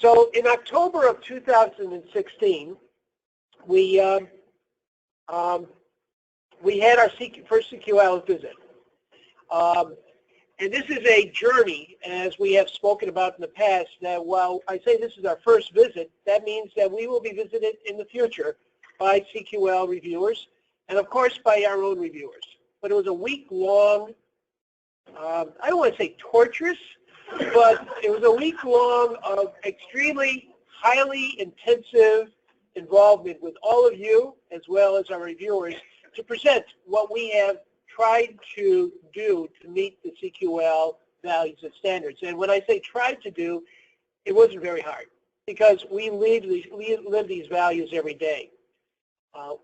So in October of 2016, we had our first CQL visit. And this is a journey, as we have spoken about in the past, that while I say this is our first visit, that means that we will be visited in the future by CQL reviewers and, of course, by our own reviewers. But it was a week-long, I don't want to say torturous, but it was a week-long of extremely highly intensive involvement with all of you, as well as our reviewers, to present what we have tried to do to meet the CQL values and standards. And when I say tried to do, it wasn't very hard, because we live these values every day.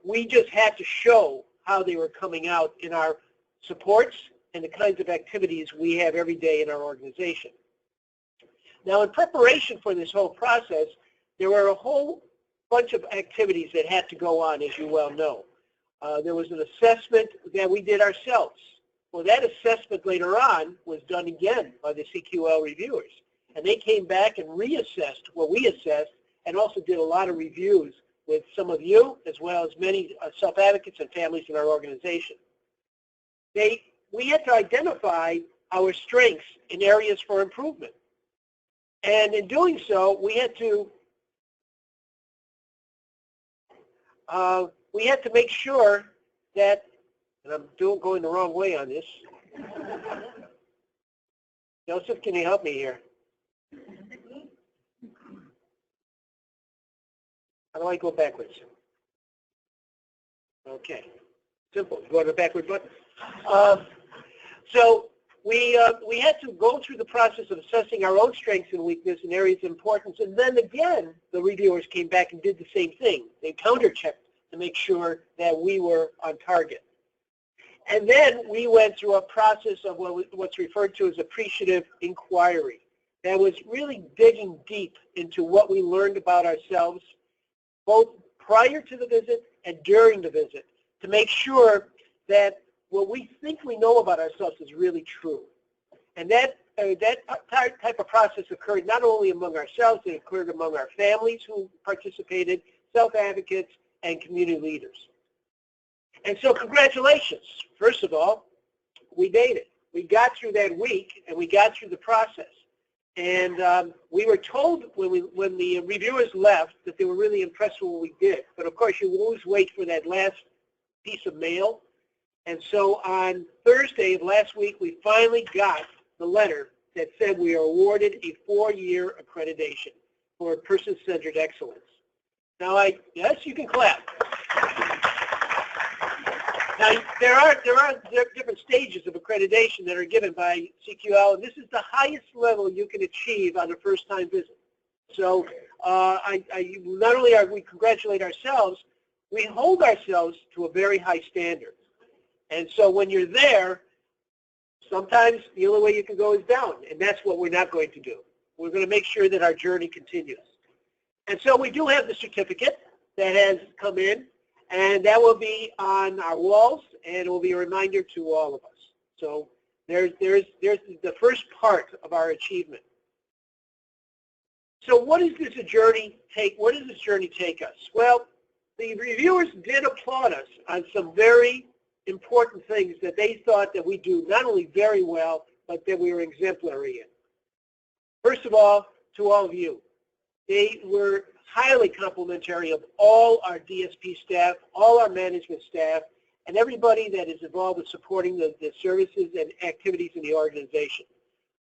We just had to show how they were coming out in our supports and the kinds of activities we have every day in our organization. Now, in preparation for this whole process, there were a whole bunch of activities that had to go on, as you well know. There was an assessment that we did ourselves. Well, that assessment later on was done again by the CQL reviewers. And they came back and reassessed what we assessed, and also did a lot of reviews with some of you, as well as many self-advocates and families in our organization. We had to identify our strengths in areas for improvement. And in doing so, we had to make sure that, and I'm going the wrong way on this. Joseph, can you help me here? How do I go backwards? Okay, simple. Go to the backward button. So we had to go through the process of assessing our own strengths and weaknesses and areas of importance, and then again, the reviewers came back and did the same thing. They counter-checked to make sure that we were on target. And then we went through a process of what's referred to as appreciative inquiry. That was really digging deep into what we learned about ourselves, both prior to the visit and during the visit, to make sure that what we think we know about ourselves is really true. And that type of process occurred not only among ourselves, it occurred among our families who participated, self-advocates, and community leaders. And so congratulations. First of all, we made it. We got through that week, and we got through the process. And we were told when the reviewers left that they were really impressed with what we did. But of course, you always wait for that last piece of mail. And so on Thursday of last week, we finally got the letter that said we are awarded a 4-year accreditation for person-centered excellence. Now, yes, you can clap. Now, there are different stages of accreditation that are given by CQL, and this is the highest level you can achieve on a first-time visit. So not only are we congratulate ourselves, we hold ourselves to a very high standard. And so when you're there, sometimes the only way you can go is down, and that's what we're not going to do. We're going to make sure that our journey continues. And so we do have the certificate that has come in, and that will be on our walls, and it will be a reminder to all of us. So there's the first part of our achievement. So what does this journey take? Where does this journey take us? Well, the reviewers did applaud us on some very important things that they thought that we do not only very well, but that we were exemplary in. First of all, to all of you, they were highly complimentary of all our DSP staff, all our management staff, and everybody that is involved in supporting the services and activities in the organization.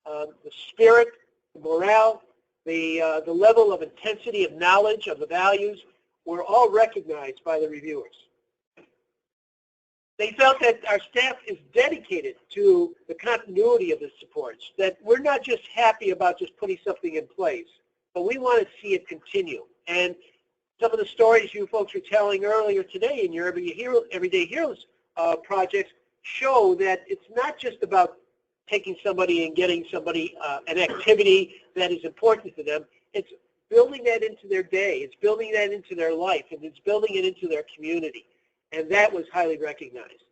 The spirit, the morale, the level of intensity of knowledge of the values were all recognized by the reviewers. They felt that our staff is dedicated to the continuity of the supports, that we're not just happy about just putting something in place, but we want to see it continue. And some of the stories you folks were telling earlier today in your Everyday Heroes projects show that it's not just about taking somebody and getting somebody an activity that is important to them. It's building that into their day. It's building that into their life, and it's building it into their community. And that was highly recognized.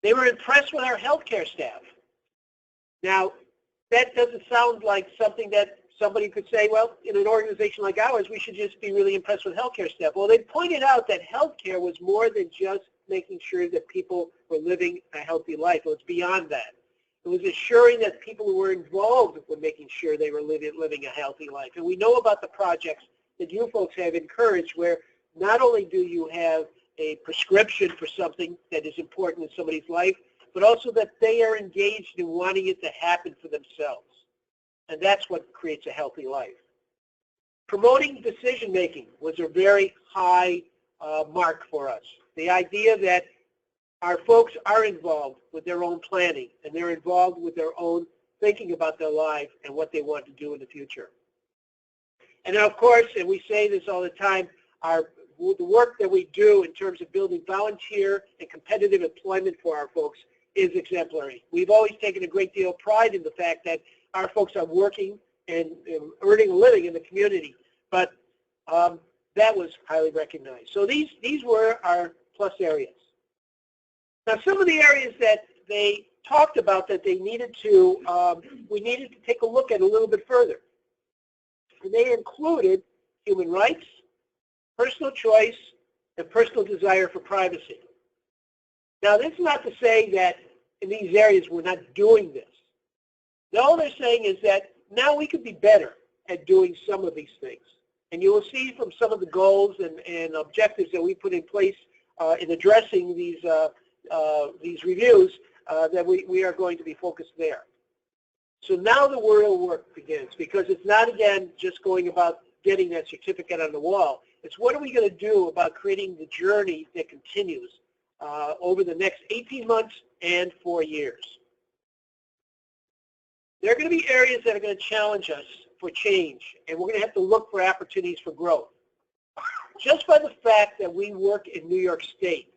They were impressed with our healthcare staff. Now, that doesn't sound like something that somebody could say, well, in an organization like ours, we should just be really impressed with healthcare staff. Well, they pointed out that healthcare was more than just making sure that people were living a healthy life. It was beyond that. It was assuring that people who were involved with making sure they were living a healthy life. And we know about the projects that you folks have encouraged where not only do you have a prescription for something that is important in somebody's life, but also that they are engaged in wanting it to happen for themselves. And that's what creates a healthy life. Promoting decision-making was a very high mark for us. The idea that our folks are involved with their own planning and they're involved with their own thinking about their life and what they want to do in the future. And then, of course, and we say this all the time, the work that we do in terms of building volunteer and competitive employment for our folks is exemplary. We've always taken a great deal of pride in the fact that our folks are working and earning a living in the community, but that was highly recognized. So these were our plus areas. Now, some of the areas that they talked about that they needed to, we needed to take a look at a little bit further. And they included human rights, personal choice, and personal desire for privacy. Now, this is not to say that in these areas we're not doing this. All they're saying is that now we could be better at doing some of these things. And you will see from some of the goals and objectives that we put in place in addressing these reviews that we are going to be focused there. So now the real work begins, because it's not, again, just going about getting that certificate on the wall. It's what are we going to do about creating the journey that continues over the next 18 months and 4 years. There are going to be areas that are going to challenge us for change, and we're going to have to look for opportunities for growth. Just by the fact that we work in New York State,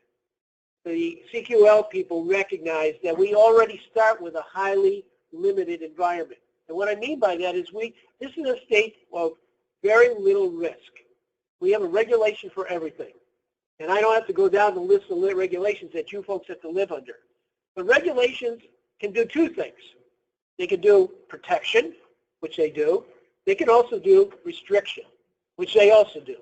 the CQL people recognize that we already start with a highly limited environment. And what I mean by that is this is a state of very little risk. We have a regulation for everything. And I don't have to go down the list of regulations that you folks have to live under. But regulations can do two things. They can do protection, which they do. They can also do restriction, which they also do.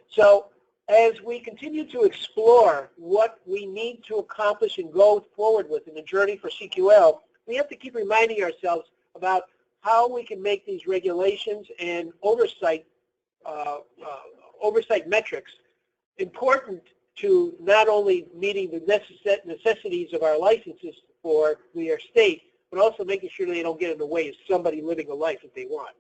So as we continue to explore what we need to accomplish and go forward with in the journey for CQL, we have to keep reminding ourselves about how we can make these regulations and oversight metrics important to not only meeting the necessities of our licenses for New York State, but also making sure they don't get in the way of somebody living a life that they want.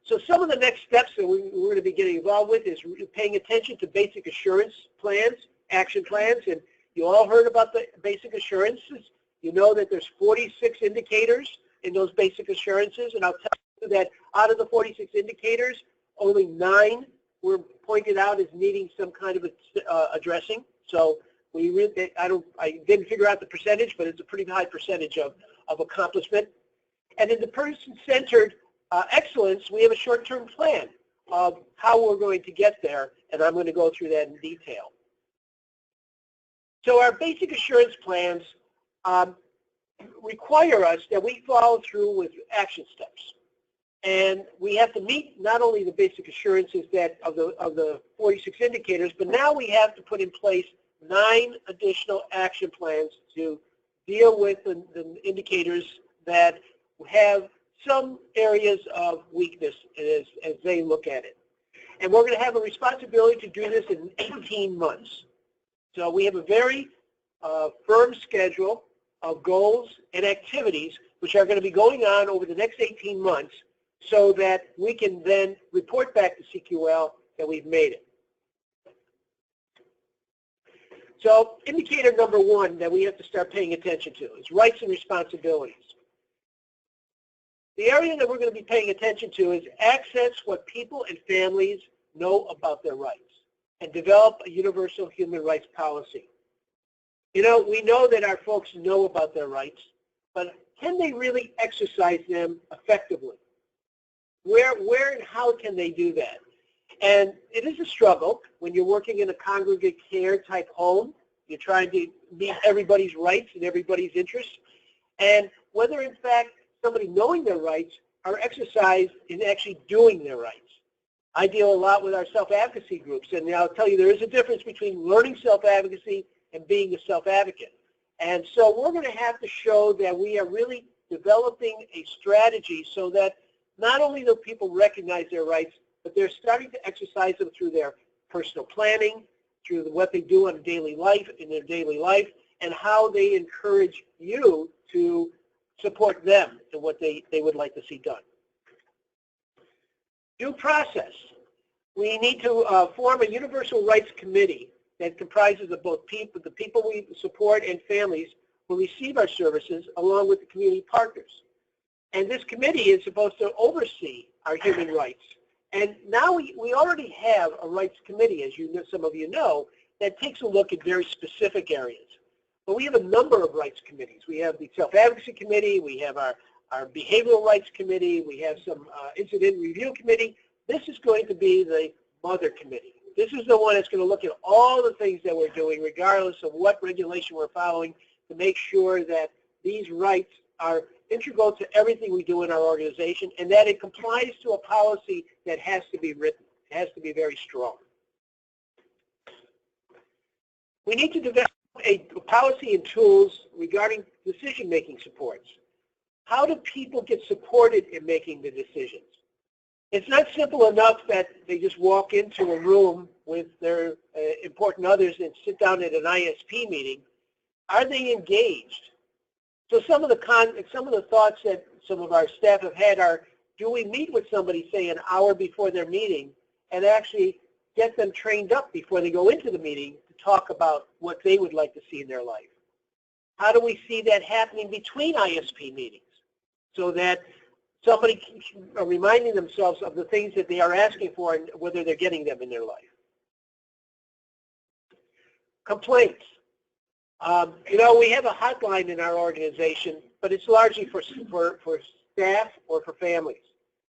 So some of the next steps that we're going to be getting involved with is paying attention to basic assurance plans, action plans, and you all heard about the basic assurances. You know that there's 46 indicators in those basic assurances, and I'll tell you that out of the 46 indicators, only 9 were pointed out as needing some kind of addressing. So I didn't figure out the percentage, but it's a pretty high percentage of accomplishment. And in the person-centered excellence, we have a short-term plan of how we're going to get there, and I'm going to go through that in detail. So our basic assurance plans require us that we follow through with action steps. And we have to meet not only the basic assurances of the 46 indicators, but now we have to put in place 9 additional action plans to deal with the indicators that have some areas of weakness as they look at it. And we're going to have a responsibility to do this in 18 months. So we have a very firm schedule of goals and activities which are going to be going on over the next 18 months so that we can then report back to CQL that we've made it. So indicator number 1 that we have to start paying attention to is rights and responsibilities. The area that we're going to be paying attention to is access what people and families know about their rights and develop a universal human rights policy. You know, we know that our folks know about their rights, but can they really exercise them effectively? Where and how can they do that? And it is a struggle when you're working in a congregate care type home. You're trying to meet everybody's rights and everybody's interests. And whether in fact somebody knowing their rights are exercised in actually doing their rights. I deal a lot with our self-advocacy groups, and I'll tell you there is a difference between learning self-advocacy and being a self-advocate. And so we're going to have to show that we are really developing a strategy so that not only do people recognize their rights, but they're starting to exercise them through their personal planning, through what they do in their daily life, and how they encourage you to support them in what they would like to see done. Due process. We need to form a universal rights committee that comprises of both the people we support and families who receive our services, along with the community partners. And this committee is supposed to oversee our human rights. And now we already have a rights committee, as you know, some of you know, that takes a look at very specific areas. But we have a number of rights committees. We have the self-advocacy committee, we have our behavioral rights committee, we have some incident review committee. This is going to be the mother committee. This is the one that's going to look at all the things that we're doing, regardless of what regulation we're following, to make sure that these rights are integral to everything we do in our organization, and that it complies to a policy that has to be written. It has to be very strong. We need to develop a policy and tools regarding decision-making supports. How do people get supported in making the decisions? It's not simple enough that they just walk into a room with their important others and sit down at an ISP meeting. Are they engaged? So some of the thoughts that some of our staff have had are, do we meet with somebody, say, an hour before their meeting and actually get them trained up before they go into the meeting to talk about what they would like to see in their life? How do we see that happening between ISP meetings so that somebody are reminding themselves of the things that they are asking for and whether they're getting them in their life? Complaints. You know, we have a hotline in our organization, but it's largely for staff or for families.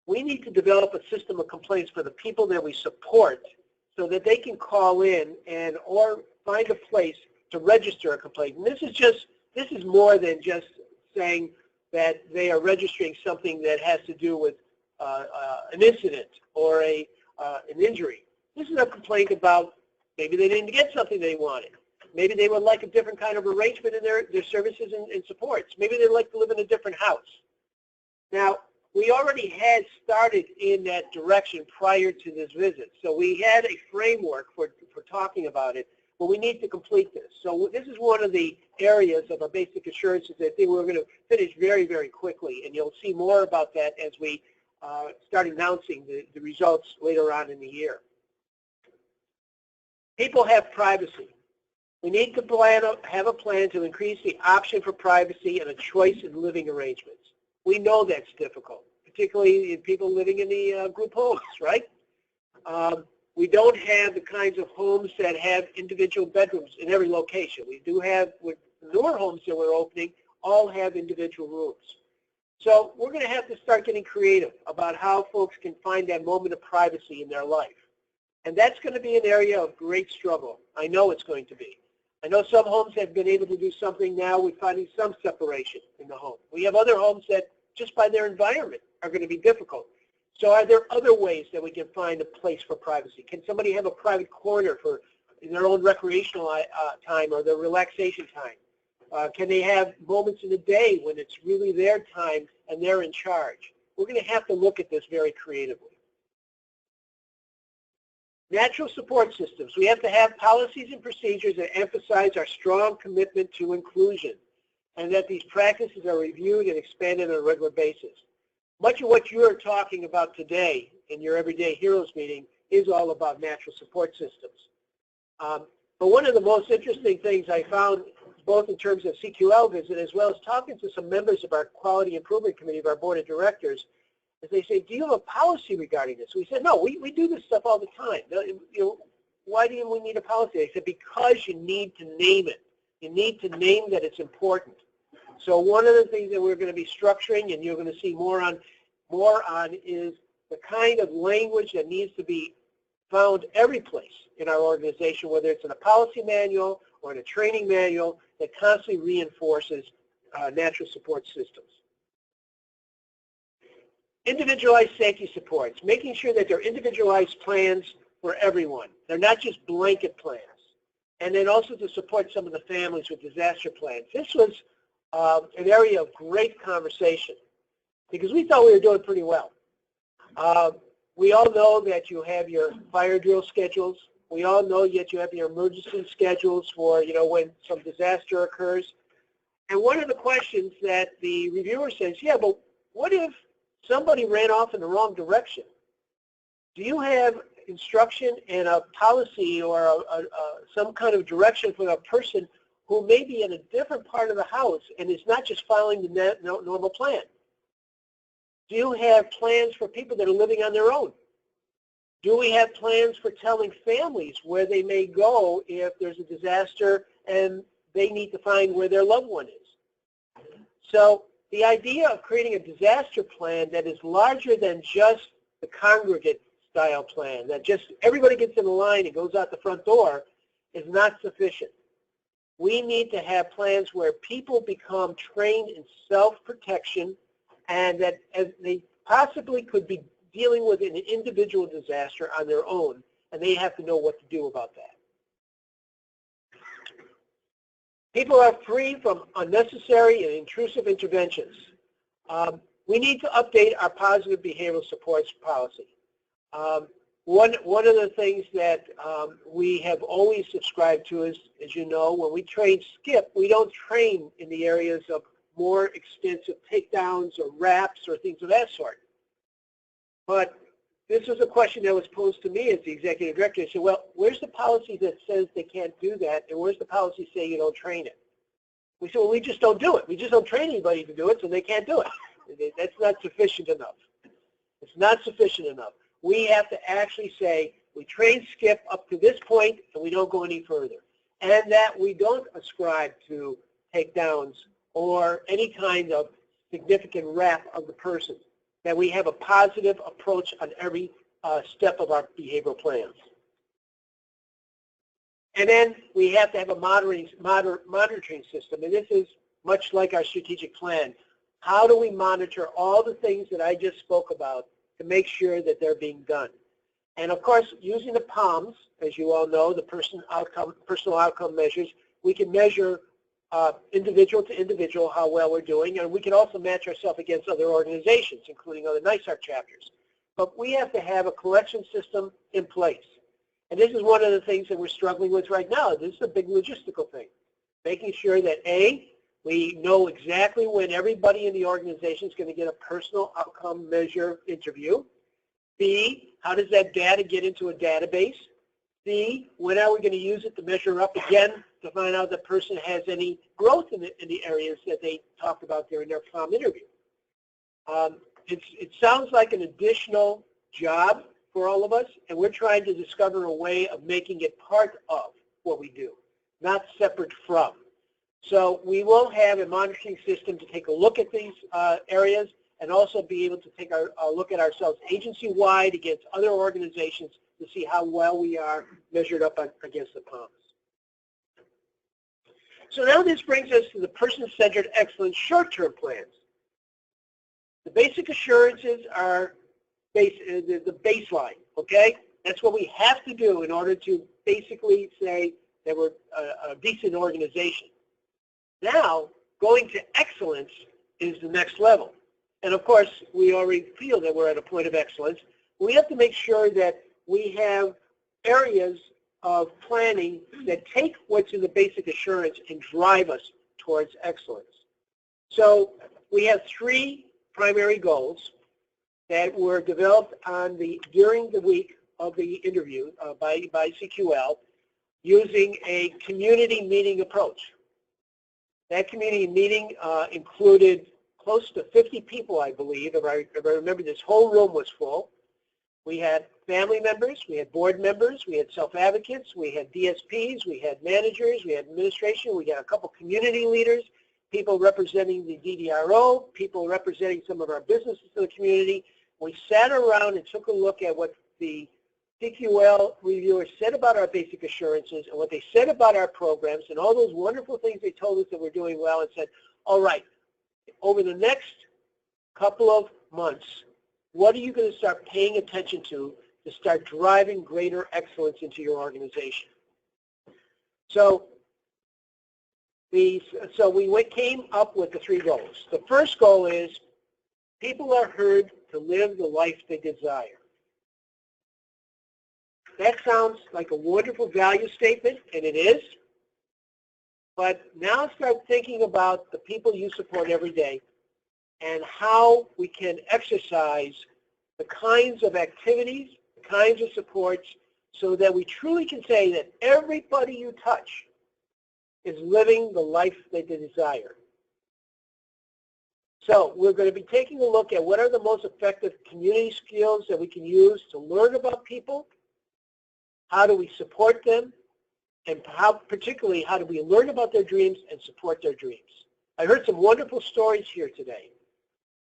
We need to develop a system of complaints for the people that we support so that they can call in and or find a place to register a complaint. And this is more than just saying that they are registering something that has to do with an incident or an injury. This is a complaint about maybe they didn't get something they wanted. Maybe they would like a different kind of arrangement in their services and supports. Maybe they'd like to live in a different house. Now, we already had started in that direction prior to this visit. So we had a framework for talking about it, but we need to complete this. So this is one of the areas of our basic assurances that I think we're going to finish very, very quickly. And you'll see more about that as we start announcing the results later on in the year. People have privacy. We need to have a plan to increase the option for privacy and a choice in living arrangements. We know that's difficult, particularly in people living in the group homes, right? We don't have the kinds of homes that have individual bedrooms in every location. We do have, with newer homes that we're opening, all have individual rooms. So we're going to have to start getting creative about how folks can find that moment of privacy in their life. And that's going to be an area of great struggle. I know it's going to be. I know some homes have been able to do something now with finding some separation in the home. We have other homes that, just by their environment, are going to be difficult. So are there other ways that we can find a place for privacy? Can somebody have a private corner for their own recreational time or their relaxation time? Can they have moments in the day when it's really their time and they're in charge? We're going to have to look at this very creatively. Natural support systems. We have to have policies and procedures that emphasize our strong commitment to inclusion and that these practices are reviewed and expanded on a regular basis. Much of what you're talking about today in your Everyday Heroes meeting is all about natural support systems. But one of the most interesting things I found, both in terms of CQL visit as well as talking to some members of our Quality Improvement Committee of our Board of Directors, is they say, do you have a policy regarding this? We said, no, we do this stuff all the time. You know, why do we need a policy? They said, because you need to name it. You need to name that it's important. So one of the things that we're going to be structuring, and you're going to see more on, is the kind of language that needs to be found every place in our organization, whether it's in a policy manual or in a training manual, that constantly reinforces natural support systems. Individualized safety supports, making sure that they're individualized plans for everyone. They're not just blanket plans. And then also to support some of the families with disaster plans. This was an area of great conversation because we thought we were doing pretty well. We all know that you have your fire drill schedules. We all know that you have your emergency schedules for, when some disaster occurs. And one of the questions that the reviewer says, yeah, but what if somebody ran off in the wrong direction? Do you have instruction and a policy or some kind of direction for a person who may be in a different part of the house and is not just following the normal plan? Do you have plans for people that are living on their own? Do we have plans for telling families where they may go if there's a disaster and they need to find where their loved one is? So the idea of creating a disaster plan that is larger than just the congregate style plan, that just everybody gets in a line and goes out the front door, is not sufficient. We need to have plans where people become trained in self-protection and that as they possibly could be dealing with an individual disaster on their own, and they have to know what to do about that. People are free from unnecessary and intrusive interventions. We need to update our positive behavioral supports policy. One of the things that we have always subscribed to is, as you know, when we train skip, we don't train in the areas of more extensive takedowns or wraps or things of that sort. But this was a question that was posed to me as the executive director. I said, well, where's the policy that says they can't do that, and where's the policy say you don't train it? We said, well, we just don't do it. We just don't train anybody to do it, so they can't do it. That's not sufficient enough. It's not sufficient enough. We have to actually say we train skip up to this point, and we don't go any further. And that we don't ascribe to takedowns or any kind of significant wrap of the person. That we have a positive approach on every step of our behavioral plans. And then we have to have a monitoring system, and this is much like our strategic plan. How do we monitor all the things that I just spoke about to make sure that they're being done? And of course, using the POMs, as you all know, the personal outcome measures, we can measure individual to individual how well we're doing, and we can also match ourselves against other organizations, including other NISARC chapters. But we have to have a collection system in place. And this is one of the things that we're struggling with right now. This is a big logistical thing. Making sure that A, we know exactly when everybody in the organization is going to get a personal outcome measure interview. B, how does that data get into a database? C, when are we going to use it to measure up again to find out if the person has any growth in the areas that they talked about during their POM interview? It sounds like an additional job for all of us, and we're trying to discover a way of making it part of what we do, not separate from. So we will have a monitoring system to take a look at these areas and also be able to take a look at ourselves agency-wide against other organizations to see how well we are measured up against the POMs. So now this brings us to the person-centered excellence short-term plans. The basic assurances are the baseline, okay? That's what we have to do in order to basically say that we're a decent organization. Now, going to excellence is the next level. And of course, we already feel that we're at a point of excellence. We have to make sure that we have areas of planning that take what's in the basic assurance and drive us towards excellence. So we have 3 primary goals that were developed during the week of the interview by CQL using a community meeting approach. That community meeting included close to 50 people, I believe. If I remember, this whole room was full. We had family members, we had board members, we had self-advocates, we had DSPs, we had managers, we had administration, we had a couple community leaders, people representing the DDRO, people representing some of our businesses in the community. We sat around and took a look at what the CQL reviewers said about our basic assurances and what they said about our programs and all those wonderful things they told us that we're doing well, and said, all right, over the next couple of months, What are you going to start paying attention to start driving greater excellence into your organization? So we came up with the 3 goals. The first goal is people are heard to live the life they desire. That sounds like a wonderful value statement, and it is. But now start thinking about the people you support every day and how we can exercise the kinds of activities, the kinds of supports, so that we truly can say that everybody you touch is living the life they desire. So we're going to be taking a look at what are the most effective community skills that we can use to learn about people, how do we support them, and particularly how do we learn about their dreams and support their dreams. I heard some wonderful stories here today.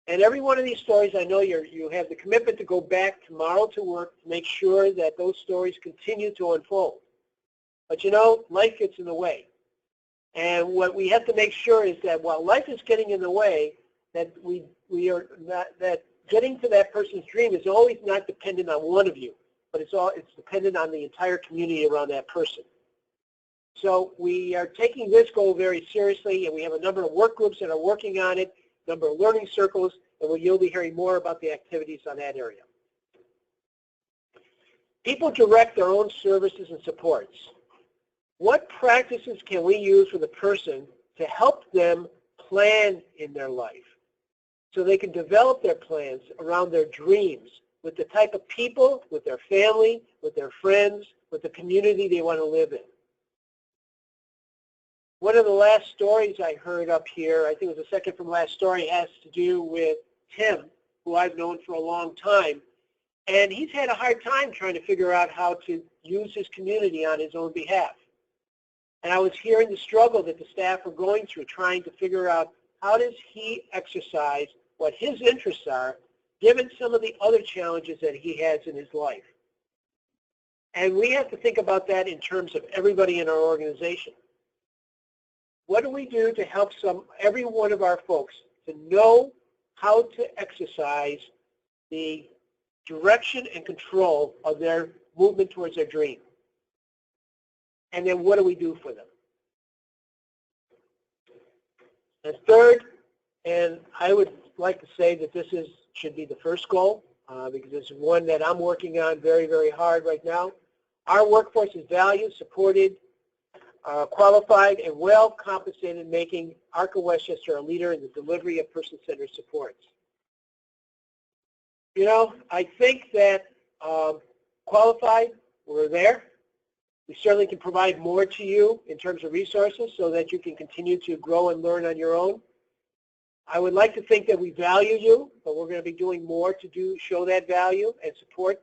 And every one of these stories, I know you have the commitment to go back tomorrow to work to make sure that those stories continue to unfold. But you know, life gets in the way. And what we have to make sure is that while life is getting in the way, that we are not, that getting to that person's dream is always not dependent on one of you, but it's dependent on the entire community around that person. So we are taking this goal very seriously, and we have a number of work groups that are working on it, a number of learning circles, and you'll be hearing more about the activities on that area. People direct their own services and supports. What practices can we use for the person to help them plan in their life so they can develop their plans around their dreams with the type of people, with their family, with their friends, with the community they want to live in? One of the last stories I heard up here, I think it was the second from last story, has to do with Tim, who I've known for a long time. And he's had a hard time trying to figure out how to use his community on his own behalf. And I was hearing the struggle that the staff are going through trying to figure out how does he exercise what his interests are, given some of the other challenges that he has in his life. And we have to think about that in terms of everybody in our organization. What do we do to help every one of our folks to know how to exercise the direction and control of their movement towards their dream? And then what do we do for them? And third, and I would like to say that this should be the first goal, because it's one that I'm working on very, very hard right now. Our workforce is valued, supported, qualified, and well compensated, making Arc of Westchester a leader in the delivery of person-centered supports. You know, I think that qualified, we're there. We certainly can provide more to you in terms of resources so that you can continue to grow and learn on your own. I would like to think that we value you, but we're going to be doing more to show that value and support.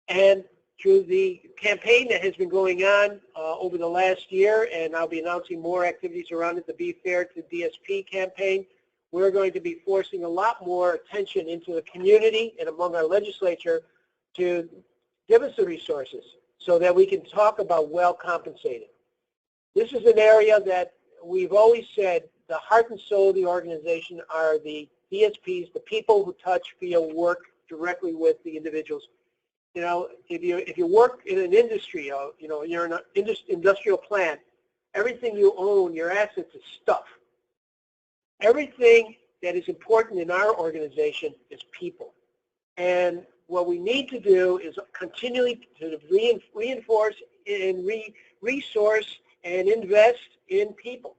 And through the campaign that has been going on over the last year, and I'll be announcing more activities around it, the Be Fair to DSP campaign, we're going to be forcing a lot more attention into the community and among our legislature to give us the resources so that we can talk about well-compensated. This is an area that we've always said the heart and soul of the organization are the DSPs, the people who touch, feel, work directly with the individuals. You know, if you work in an industry, you know, you're in an industrial plant, everything you own, your assets, is stuff. Everything that is important in our organization is people. And what we need to do is continually to reinforce and resource and invest in people.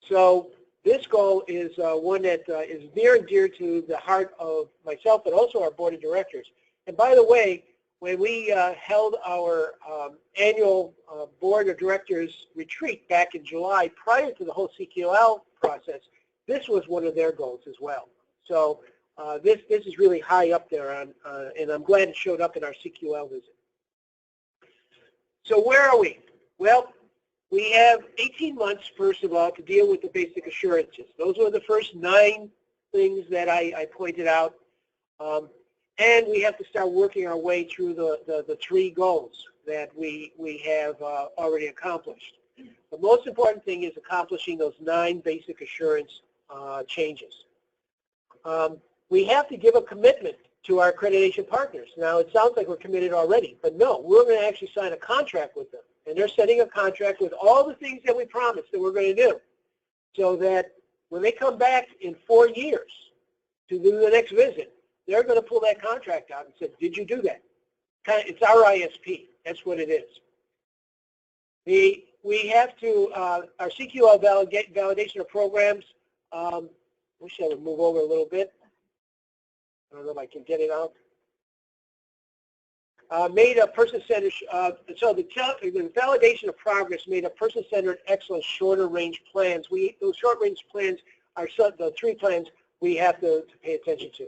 So this goal is one that is near and dear to the heart of myself, but also our board of directors. And by the way, when we held our annual board of directors retreat back in July, prior to the whole CQL process, this was one of their goals as well. So this is really high up there, and I'm glad it showed up in our CQL visit. So where are we? Well, we have 18 months, first of all, to deal with the basic assurances. Those were the first 9 things that I pointed out. And we have to start working our way through the 3 goals that we have already accomplished. The most important thing is accomplishing those 9 basic assurance changes. We have to give a commitment to our accreditation partners. Now, it sounds like we're committed already, but no, we're going to actually sign a contract with them. And they're setting a contract with all the things that we promised that we're going to do, so that when they come back in 4 years to do the next visit, they're going to pull that contract out and say, did you do that? It's our ISP. That's what it is. We have to, our CQL validation of programs, wish I would move over a little bit. I don't know if I can get it out. Made a person-centered, so the validation of progress made a person-centered, excellent, shorter-range plans. Those short-range plans are the 3 plans we have to pay attention to.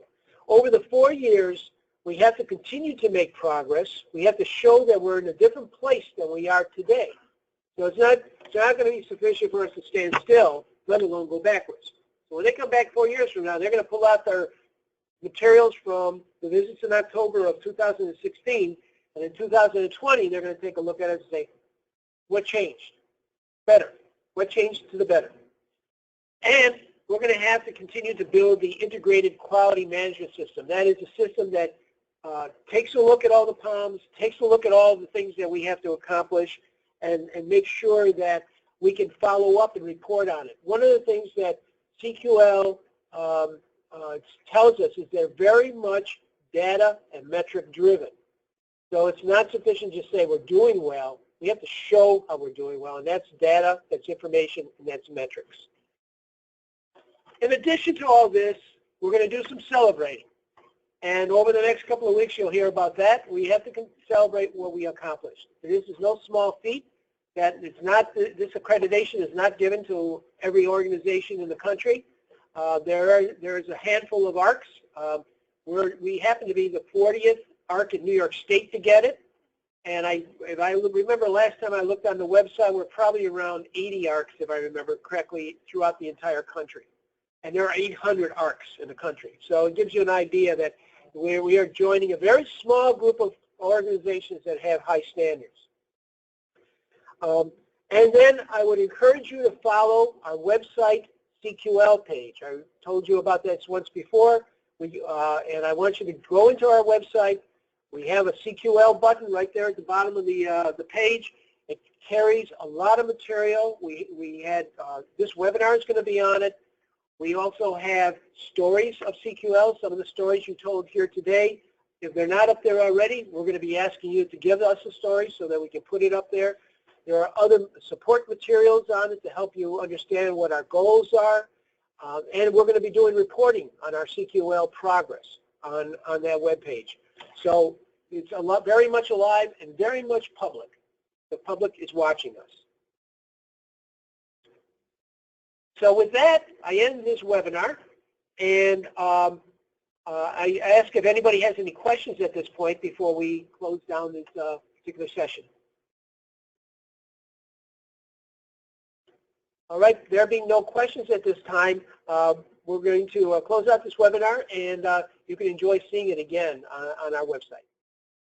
Over the 4 years, we have to continue to make progress. We have to show that we're in a different place than we are today. So it's not going to be sufficient for us to stand still, let alone go backwards. So when they come back 4 years from now, they're going to pull out their materials from the visits in October of 2016, and in 2020, they're going to take a look at it and say, what changed? Better. What changed to the better? And we're going to have to continue to build the integrated quality management system. That is a system that takes a look at all the POMs, takes a look at all the things that we have to accomplish, and make sure that we can follow up and report on it. One of the things that CQL tells us is they're very much data and metric driven. So it's not sufficient to say we're doing well. We have to show how we're doing well, and that's data, that's information, and that's metrics. In addition to all this, we're going to do some celebrating. And over the next couple of weeks, you'll hear about that. We have to celebrate what we accomplished. This is no small feat. That it's not, this accreditation is not given to every organization in the country. There's a handful of ARCs. We happen to be the 40th ARC in New York State to get it. And if I remember last time I looked on the website, we're probably around 80 ARCs, if I remember correctly, throughout the entire country. And there are 800 ARCs in the country. So it gives you an idea that we are joining a very small group of organizations that have high standards. And then I would encourage you to follow our website CQL page. I told you about this once before, and I want you to go into our website. We have a CQL button right there at the bottom of the page. It carries a lot of material. We had this webinar is going to be on it. We also have stories of CQL, some of the stories you told here today. If they're not up there already, we're going to be asking you to give us a story so that we can put it up there. There are other support materials on it to help you understand what our goals are. And we're going to be doing reporting on our CQL progress on that webpage. So it's very much alive and very much public. The public is watching us. So with that, I end this webinar, and I ask if anybody has any questions at this point before we close down this particular session. All right, there being no questions at this time, we're going to close out this webinar, and you can enjoy seeing it again on our website.